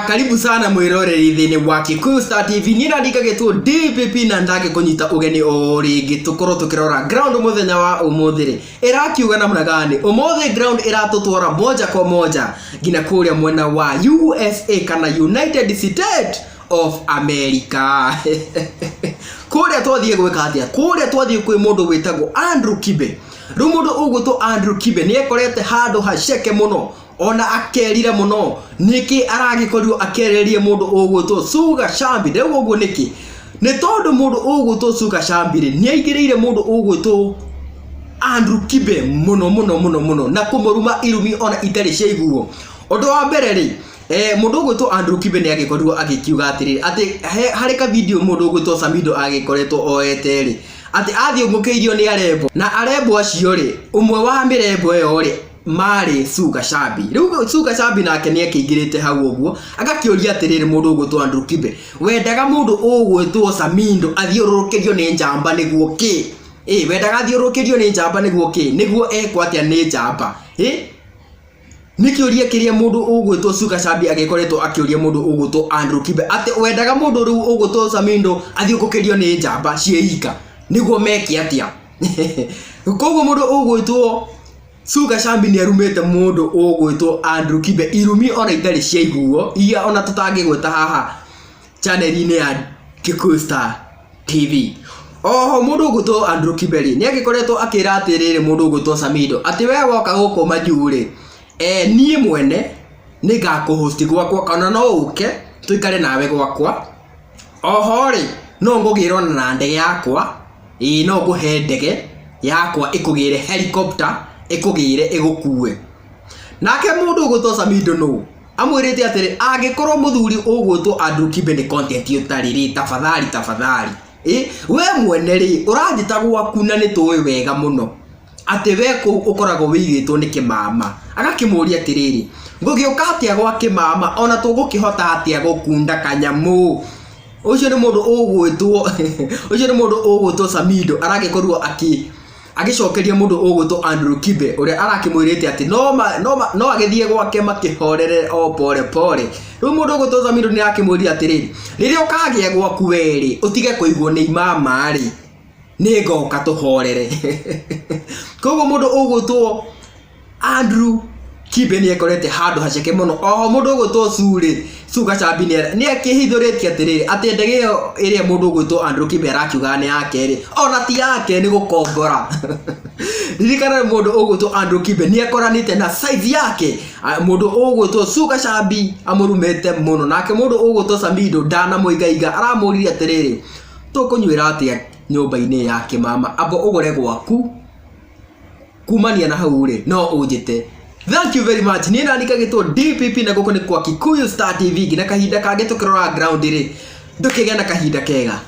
Karibu sana mwiroreri thini wa Kikuyu Star TV. Nina ndikagetwo DPP na ndake kunyita ugeni o ringi tukorwo tukirora ground muthenya wa umuthiri. Irakiuga namna gani? Umuthi ground iratutwara moja kwa moja ngina kuria mwena wa USA kana United States of America. Kuria twathie gwika atia? Kuria twathie kwi mundu witagwo Andrew Kibe. Ru mundu ugutwo Andrew Kibe ni ekorete handu haceke muno. Ona akerira muno niki aragikorirwo akererie mundu ugutwo Suga Shambi. Ndewe uguo niki ni tondu mundu ugutwo Suga Shambi ni aingiriire mundu ugutwo Andrew Kibe muno na kumuruma irumi ona itari ciaiguo. Undu wa mbere ri mundu ugutwo Andrew Kibe ni agikorirwo agikiuga atiriri ati hari ka video mundu ugutwo Samido agikoretwo oete ri ati athio ngukeirio ni arembo na arembo acio ri umwe wa mirembo eyo ri mari Suga Shambi. Riu Suga Shambi nake ni akingirite hau uguo agakioria atiriri mundu ugutwo Andrew Kibe wendaga mundu ugutwo Samido athiururukirio ni njamba niguo ki wendaga athiururukirio ni njamba niguo ki niguo ekwa atia ni njamba nikioria kiria mundu ugutwo Suga Shambi agikoretwo akioria mundu ugutwo Andrew Kibe ati wendaga mundu riu ugutwo Samido athiururukirio ni njamba cieika niguo meki atia koguo mundu ugutwo Suga Shambi ni arumete mundu ugwitwo Andrew Kibe irumi ona itari ciaiguo ia ona tutangigweta haha channel-ini ya Kikuyu Star TV. Oho mundu ugwitwo Andrew Kibe ni agikoretwo akira atiriri mundu ugwitwo Samido ati we woka guko majure nie mwene ni ngakuhost gwakwa kana no uke tuikare nawe gwakwa. Oho ri no ngugirwo na ndege yakwa no nguhe ndege yakwa ikugire helicopter ikugire igukue. Nake mundu ugutwo Samido no amwirite atiri agikorwo muthuri ugutwo Andrew Kibe ni content utariri tafadhali we mwene ri urandita gwaku na ni tuwe wega muno ati we ukoragwo wigitwo ni kimama agakimuria atiriri ngugiuka atia gwa kimama ona tugukihota atia gukunda kanyamu. Ucio ni mundu ugutwo Samido aragikorwo agicokeria mundu ugutwo Andrew Kibe uria arakimwirite ati no agithie gwake makihorere o pole. Riu mundu ugutwo Samido ni akimwiria atiriri riria ukagia gwaku weri utige kuigwo ni imama ri ni ngoka tuhorere. Koguo mundu ugutwo Andrew Kibe ni ekorete handu haceke muno. Oho mundu ugutwo Suga Shambi ni akihithuritie atiriri ati ndege iyo iria mundu ugutwo Andrew Kibe arakiuga ni yake ri ona ti yake ni gukombora. Ririkana mundu ugutwo Andrew Kibe ni ekoranite na size yake mundu ugutwo Suga Shambi amurumete muno. Nake mundu ugutwo Samido ndana muigaiga aramuriria atiriri tukunywira atia nyumba-ini yake mama abo ugore gwaku kumania na hau ri no unjite. Thank you very much. Nina ndikagetwo DPP na guko ni kwa Kikuyu Star TV. Gina kahinda kangĩ tukirora ground ri ndukigena kahinda kega.